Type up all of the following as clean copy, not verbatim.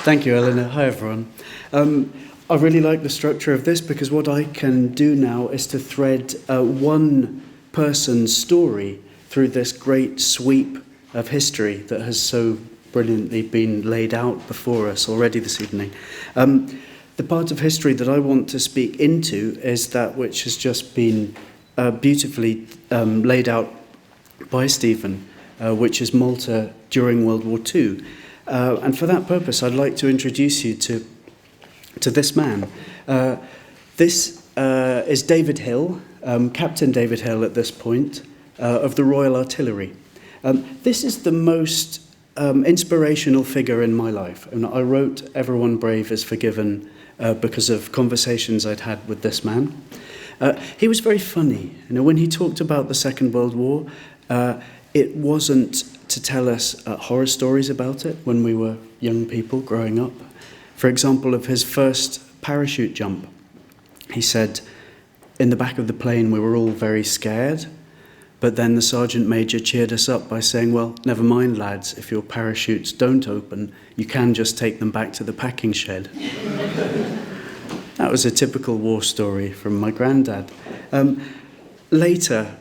Thank you, Eleanor. Hi, everyone. I really like the structure of this because what I can do now is to thread one person's story through this great sweep of history that has so brilliantly been laid out before us already this evening. The part of history that I want to speak into is that which has just been beautifully laid out by Stephen, which is Malta during World War II. And for that purpose, I'd like to introduce you to this man. This is David Hill, Captain David Hill at this point, of the Royal Artillery. This is the most inspirational figure in my life. And I wrote Everyone Brave is Forgiven because of conversations I'd had with this man. He was very funny. When he talked about the Second World War, it wasn't to tell us horror stories about it when we were young people growing up. For example, of his first parachute jump, he said, in the back of the plane we were all very scared, but then the sergeant major cheered us up by saying, well, never mind, lads, if your parachutes don't open, you can just take them back to the packing shed. That was a typical war story from my granddad. Later,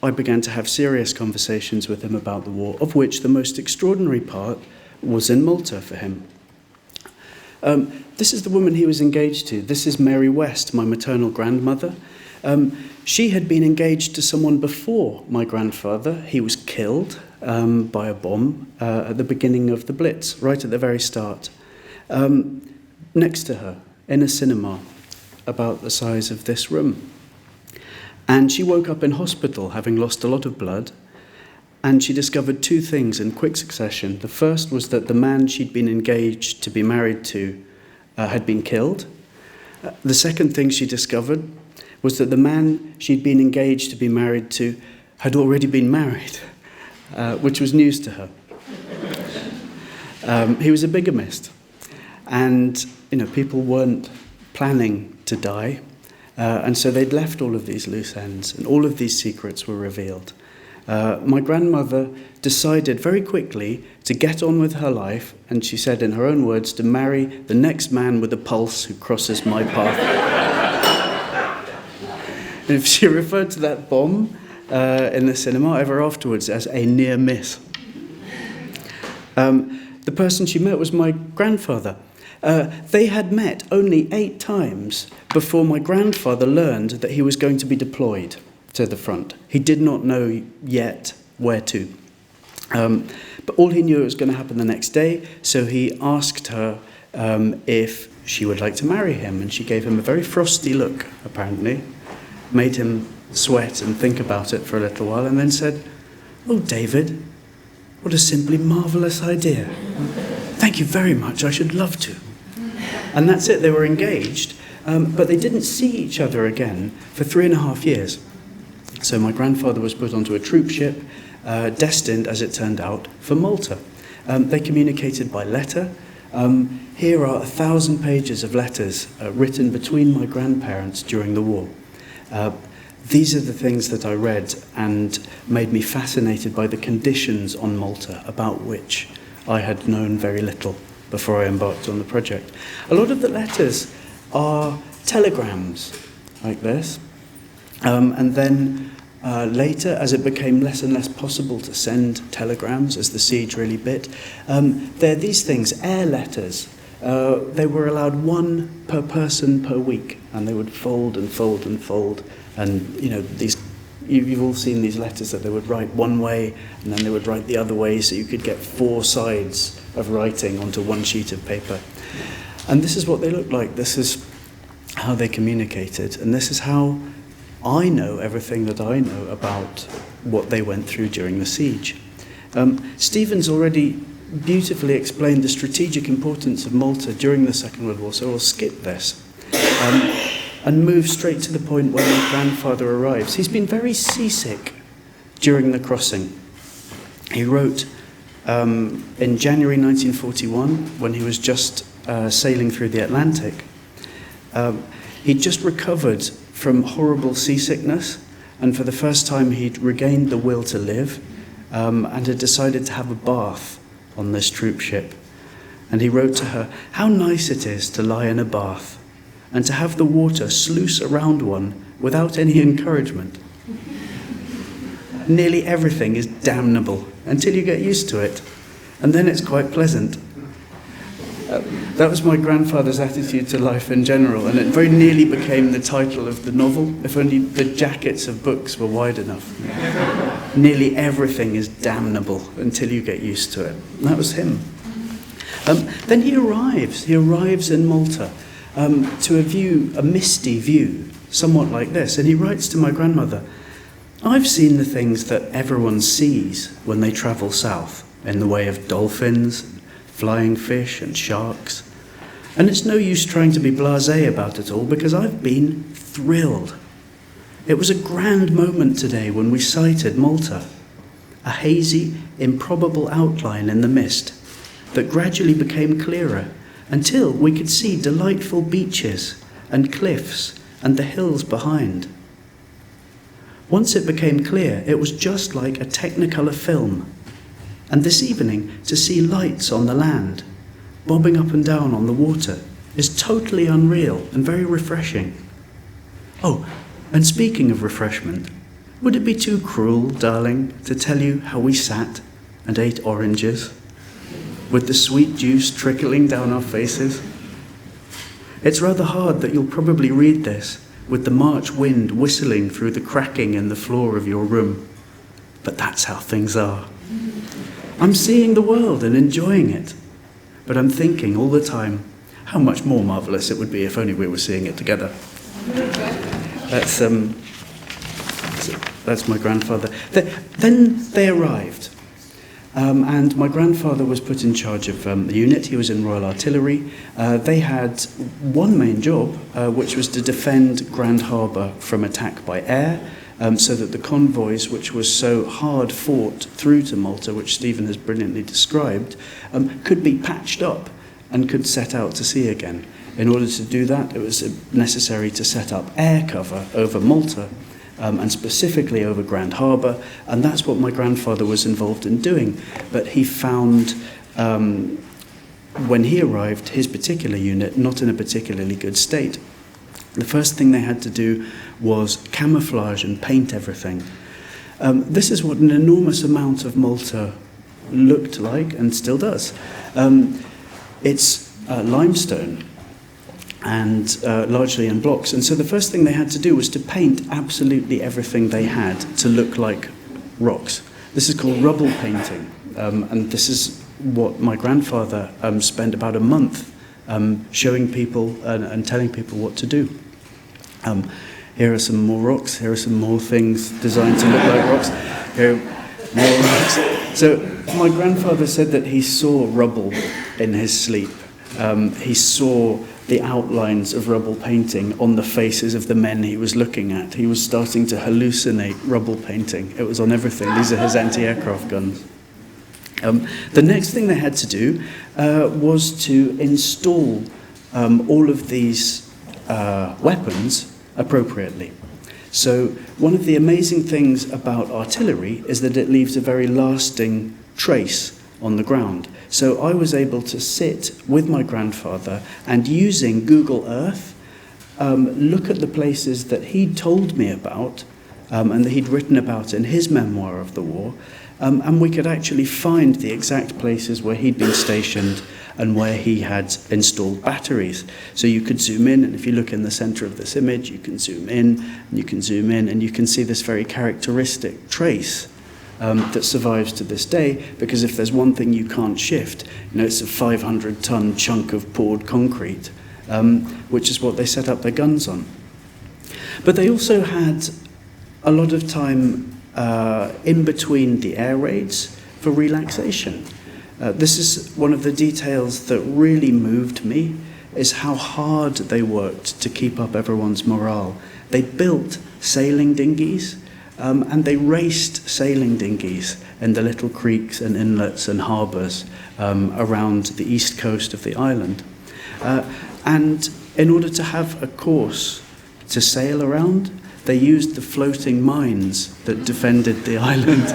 I began to have serious conversations with him about the war, of which the most extraordinary part was in Malta for him. This is the woman he was engaged to. This is Mary West, my maternal grandmother. She had been engaged to someone before my grandfather. He was killed by a bomb at the beginning of the Blitz, right at the very start. Next to her, in a cinema, about the size of this room. And she woke up in hospital, having lost a lot of blood, and she discovered two things in quick succession. The first was that the man she'd been engaged to be married to had been killed. The second thing she discovered was that the man she'd been engaged to be married to had already been married, which was news to her. He was a bigamist, and people weren't planning to die. And so they'd left all of these loose ends, and all of these secrets were revealed. My grandmother decided very quickly to get on with her life, and she said in her own words, to marry the next man with a pulse who crosses my path. And if she referred to that bomb in the cinema ever afterwards as a near miss. The person she met was my grandfather. They had met only 8 times before my grandfather learned that he was going to be deployed to the front. He did not know yet where to. But all he knew it was going to happen the next day, so he asked her if she would like to marry him, and she gave him a very frosty look, apparently, made him sweat and think about it for a little while, and then said, "Oh, David, what a simply marvellous idea. Thank you very much, I should love to." And that's it, they were engaged, but they didn't see each other again for 3.5 years. So my grandfather was put onto a troop ship, destined, as it turned out, for Malta. They communicated by letter. Here are 1,000 pages of letters written between my grandparents during the war. These are the things that I read and made me fascinated by the conditions on Malta, about which I had known very little before I embarked on the project. A lot of the letters are telegrams like this. And then later, as it became less and less possible to send telegrams as the siege really bit, they're these things, air letters. They were allowed 1 per person per week, and they would fold and fold and fold. And, these, you've all seen these letters that they would write one way, and then they would write the other way, so you could get 4 sides of writing onto 1 sheet of paper. And this is what they looked like. This is how they communicated. And this is how I know everything that I know about what they went through during the siege. Stephen's already beautifully explained the strategic importance of Malta during the Second World War, so I'll skip this and move straight to the point where my grandfather arrives. He's been very seasick during the crossing. He wrote in January 1941, when he was just sailing through the Atlantic, he'd just recovered from horrible seasickness, and for the first time he'd regained the will to live, and had decided to have a bath on this troop ship. And he wrote to her, "How nice it is to lie in a bath and to have the water sluice around one without any encouragement. Nearly everything is damnable until you get used to it, and then it's quite pleasant." That was my grandfather's attitude to life in general, and it very nearly became the title of the novel, if only the jackets of books were wide enough. Nearly everything is damnable until you get used to it. And that was him. Then he arrives in Malta to a misty view, somewhat like this, and he writes to my grandmother, "I've seen the things that everyone sees when they travel south, in the way of dolphins, flying fish and sharks. And it's no use trying to be blasé about it all, because I've been thrilled. It was a grand moment today when we sighted Malta, a hazy, improbable outline in the mist that gradually became clearer until we could see delightful beaches and cliffs and the hills behind. Once it became clear, it was just like a Technicolor film. And this evening, to see lights on the land, bobbing up and down on the water, is totally unreal and very refreshing. Oh, and speaking of refreshment, would it be too cruel, darling, to tell you how we sat and ate oranges, with the sweet juice trickling down our faces? It's rather hard that you'll probably read this with the March wind whistling through the cracking in the floor of your room, but that's how things are. I'm seeing the world and enjoying it, but I'm thinking all the time how much more marvellous it would be if only we were seeing it together." That's my grandfather. Then they arrived, and my grandfather was put in charge of the unit. He was in Royal Artillery. They had one main job, which was to defend Grand Harbour from attack by air, so that the convoys, which was so hard fought through to Malta, which Stephen has brilliantly described, could be patched up and could set out to sea again. In order to do that, it was necessary to set up air cover over Malta, and specifically over Grand Harbour, and that's what my grandfather was involved in doing. But he found, when he arrived, his particular unit not in a particularly good state. The first thing they had to do was camouflage and paint everything. This is what an enormous amount of Malta looked like and still does. It's limestone and largely in blocks. And so the first thing they had to do was to paint absolutely everything they had to look like rocks. This is called rubble painting. And this is what my grandfather spent about a month showing people and telling people what to do. Here are some more rocks. Here are some more things designed to look like rocks. Here are more rocks. So my grandfather said that he saw rubble in his sleep. He saw the outlines of rubble painting on the faces of the men he was looking at. He was starting to hallucinate rubble painting. It was on everything. These are his anti-aircraft guns. The next thing they had to do was to install all of these weapons appropriately. So one of the amazing things about artillery is that it leaves a very lasting trace on the ground. So I was able to sit with my grandfather and, using Google Earth, look at the places that he'd told me about and that he'd written about in his memoir of the war, and we could actually find the exact places where he'd been stationed and where he had installed batteries. So you could zoom in, and if you look in the center of this image, you can zoom in, and you can zoom in, and you can see this very characteristic trace that survives to this day, because if there's one thing you can't shift, it's a 500-ton chunk of poured concrete, which is what they set up their guns on. But they also had a lot of time in between the air raids for relaxation. This is one of the details that really moved me, is how hard they worked to keep up everyone's morale. They built sailing dinghies, and they raced sailing dinghies in the little creeks and inlets and harbours around the east coast of the island. And in order to have a course to sail around, they used the floating mines that defended the island.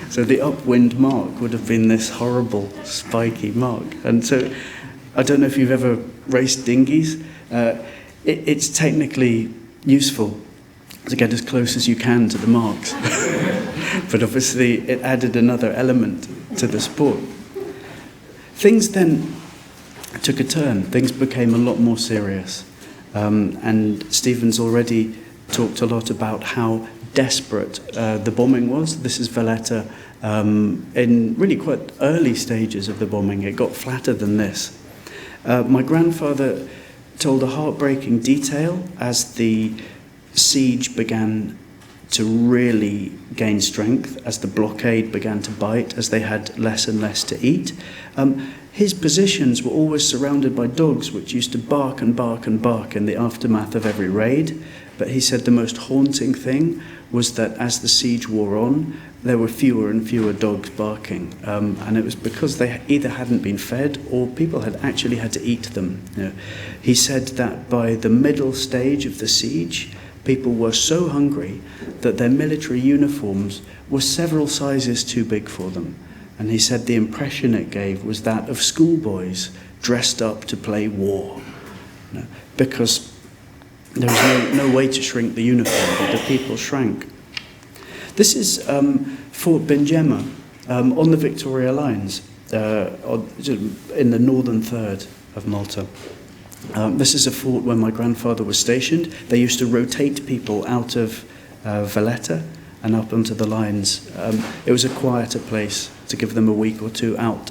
So the upwind mark would have been this horrible spiky mark. And so I don't know if you've ever raced dinghies. It's technically useful to get as close as you can to the marks. But obviously it added another element to the sport. Things then took a turn. Things became a lot more serious. And Stephen's already talked a lot about how desperate the bombing was. This is Valletta in really quite early stages of the bombing. It got flatter than this. My grandfather told a heartbreaking detail as the siege began to really gain strength, as the blockade began to bite, as they had less and less to eat. His positions were always surrounded by dogs which used to bark and bark and bark in the aftermath of every raid. But he said the most haunting thing was that as the siege wore on, there were fewer and fewer dogs barking. And it was because they either hadn't been fed or people had actually had to eat them. You know, he said that by the middle stage of the siege, people were so hungry that their military uniforms were several sizes too big for them. And he said the impression it gave was that of schoolboys dressed up to play war. You know, because there was no way to shrink the uniform, but the people shrank. This is Fort Bengemma on the Victoria Lines in the northern third of Malta. This is a fort where my grandfather was stationed. They used to rotate people out of Valletta and up onto the lines. It was a quieter place to give them a week or two out.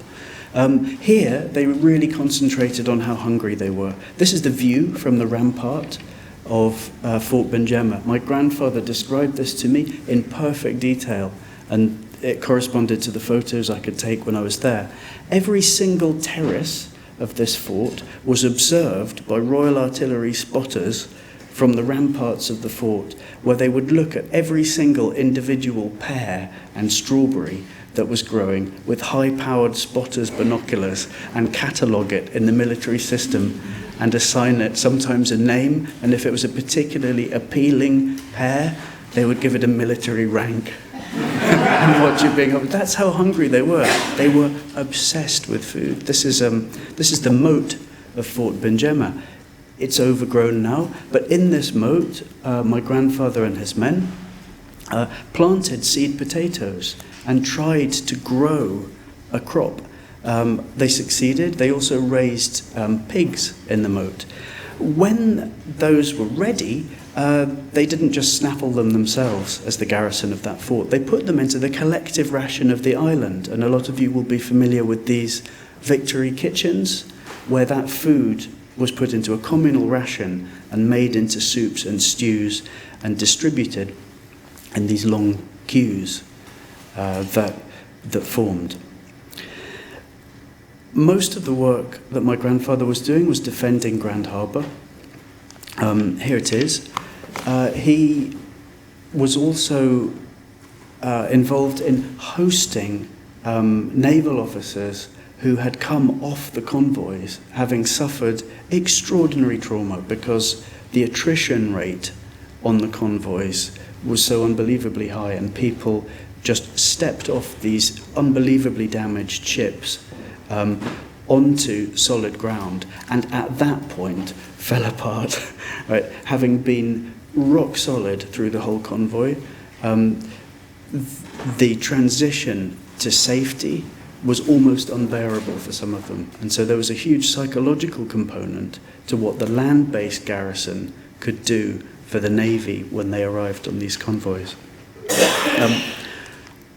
Here, they really concentrated on how hungry they were. This is the view from the rampart of Fort Bengemma. My grandfather described this to me in perfect detail, and it corresponded to the photos I could take when I was there. Every single terrace of this fort was observed by Royal Artillery spotters from the ramparts of the fort, where they would look at every single individual pear and strawberry that was growing with high-powered spotters' binoculars and catalogue it in the military system and assign it sometimes a name, and if it was a particularly appealing pear, they would give it a military rank. And watch it being up. That's how hungry they were. They were obsessed with food. This is the moat of Fort Bengemma. It's overgrown now, but in this moat, my grandfather and his men planted seed potatoes and tried to grow a crop. They succeeded. They also raised pigs in the moat. When those were ready, they didn't just snaffle them themselves as the garrison of that fort. They put them into the collective ration of the island, and a lot of you will be familiar with these victory kitchens, where that food was put into a communal ration and made into soups and stews and distributed in these long queues that formed. Most of the work that my grandfather was doing was defending Grand Harbour. Here it is. He was also involved in hosting naval officers who had come off the convoys, having suffered extraordinary trauma because the attrition rate on the convoys was so unbelievably high, and people just stepped off these unbelievably damaged ships onto solid ground, and at that point fell apart, right? Having been rock solid through the whole convoy, the transition to safety was almost unbearable for some of them. And so there was a huge psychological component to what the land-based garrison could do for the Navy when they arrived on these convoys.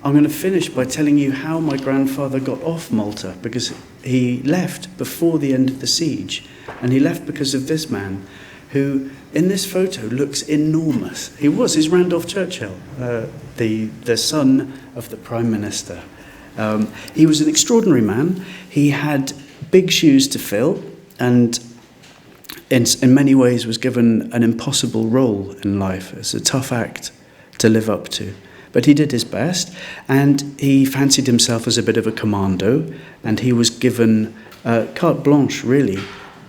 I'm going to finish by telling you how my grandfather got off Malta, because he left before the end of the siege, and he left because of this man who, in this photo, looks enormous. He's Randolph Churchill, the son of the Prime Minister. He was an extraordinary man. He had big shoes to fill, and in many ways was given an impossible role in life. It's a tough act to live up to. But he did his best, and he fancied himself as a bit of a commando, and he was given carte blanche, really,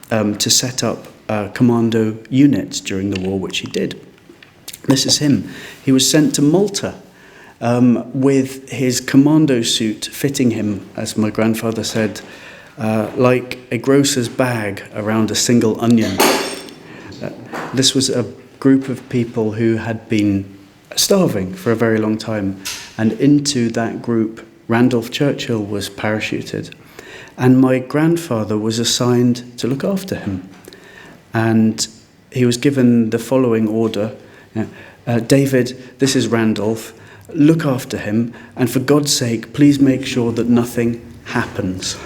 to set up commando units during the war, which he did. This is him. He was sent to Malta, with his commando suit fitting him, as my grandfather said, like a grocer's bag around a single onion. This was a group of people who had been starving for a very long time, and into that group Randolph Churchill was parachuted, and my grandfather was assigned to look after him, and he was given the following order: David, this is Randolph, look after him, and for God's sake, please make sure that nothing happens.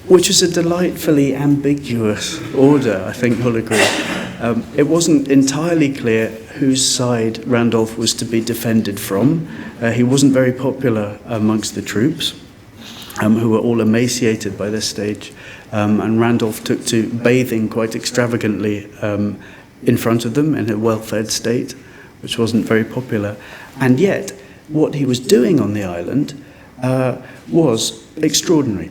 Which is a delightfully ambiguous order, I think you'll agree. It wasn't entirely clear whose side Randolph was to be defended from. He wasn't very popular amongst the troops, who were all emaciated by this stage, and Randolph took to bathing quite extravagantly in front of them in a well-fed state, which wasn't very popular. And yet, what he was doing on the island was extraordinary.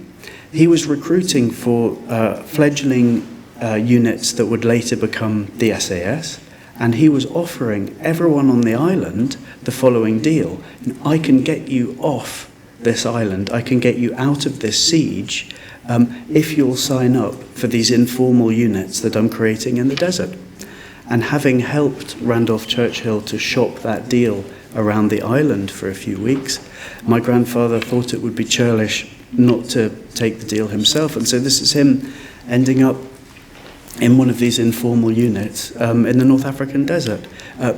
He was recruiting for fledgling units that would later become the SAS, and he was offering everyone on the island the following deal: I can get you off this island, I can get you out of this siege, if you'll sign up for these informal units that I'm creating in the desert. And having helped Randolph Churchill to shop that deal around the island for a few weeks, my grandfather thought it would be churlish not to take the deal himself. And so this is him ending up in one of these informal units in the North African desert,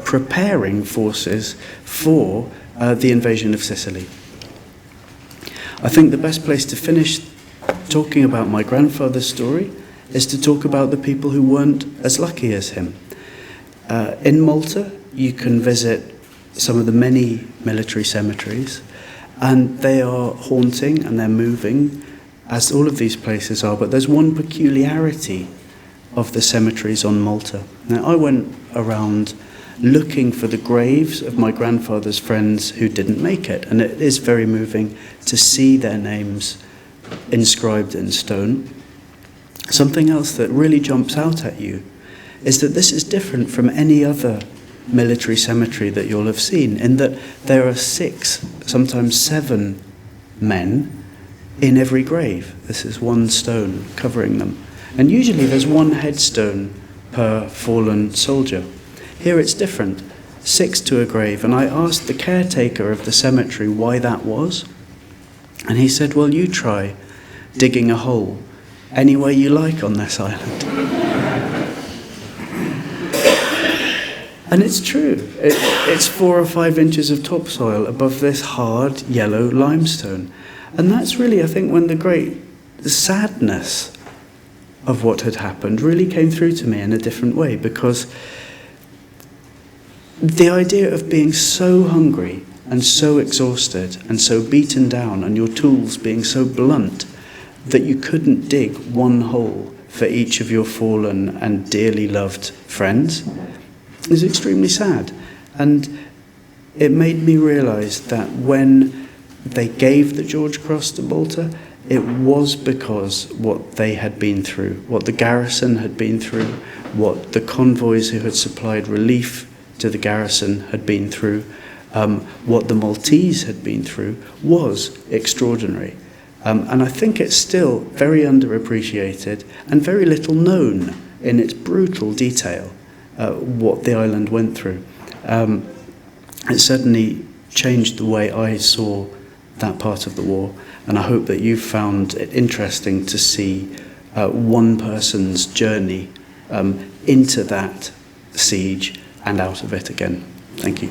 preparing forces for the invasion of Sicily. I think the best place to finish talking about my grandfather's story is to talk about the people who weren't as lucky as him. In Malta, you can visit some of the many military cemeteries, and they are haunting and they're moving, as all of these places are, but there's one peculiarity of the cemeteries on Malta. Now, I went around looking for the graves of my grandfather's friends who didn't make it, and it is very moving to see their names inscribed in stone. Something else that really jumps out at you is that this is different from any other military cemetery that you'll have seen, in that there are 6, sometimes 7 men in every grave. This is one stone covering them. And usually there's one headstone per fallen soldier. Here it's different, 6 to a grave. And I asked the caretaker of the cemetery why that was. And he said, well, you try digging a hole any way you like on this island. And it's true. It's 4 or 5 inches of topsoil above this hard yellow limestone. And that's really, I think, when the sadness of what had happened really came through to me in a different way, because the idea of being so hungry and so exhausted and so beaten down, and your tools being so blunt that you couldn't dig one hole for each of your fallen and dearly loved friends, is extremely sad. And it made me realise that when they gave the George Cross to Malta, it was because what they had been through, what the garrison had been through, what the convoys who had supplied relief to the garrison had been through, what the Maltese had been through, was extraordinary. And I think it's still very underappreciated and very little known in its brutal detail, what the island went through. It certainly changed the way I saw that part of the war, and I hope that you've found it interesting to see one person's journey into that siege and out of it again. Thank you.